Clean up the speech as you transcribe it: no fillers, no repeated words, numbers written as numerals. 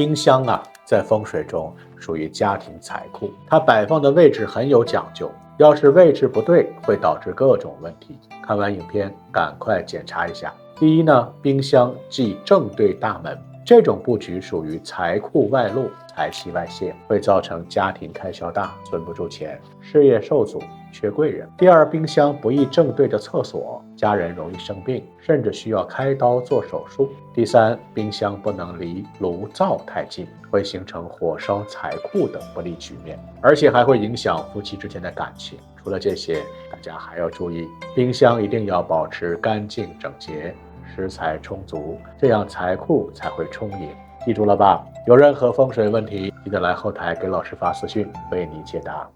冰箱啊，在风水中属于家庭财库，它摆放的位置很有讲究，要是位置不对，会导致各种问题。看完影片，赶快检查一下。第一呢，冰箱忌正对大门，这种布局属于财库外露、财气外泄，会造成家庭开销大，存不住钱，事业受阻，缺贵人。第二，冰箱不宜正对着厕所，家人容易生病，甚至需要开刀做手术。第三，冰箱不能离炉灶太近，会形成火烧财库等不利局面，而且还会影响夫妻之间的感情。除了这些，大家还要注意，冰箱一定要保持干净整洁，食材充足，这样财库才会充盈。记住了吧？有任何风水问题，记得来后台给老师发私讯，为你解答。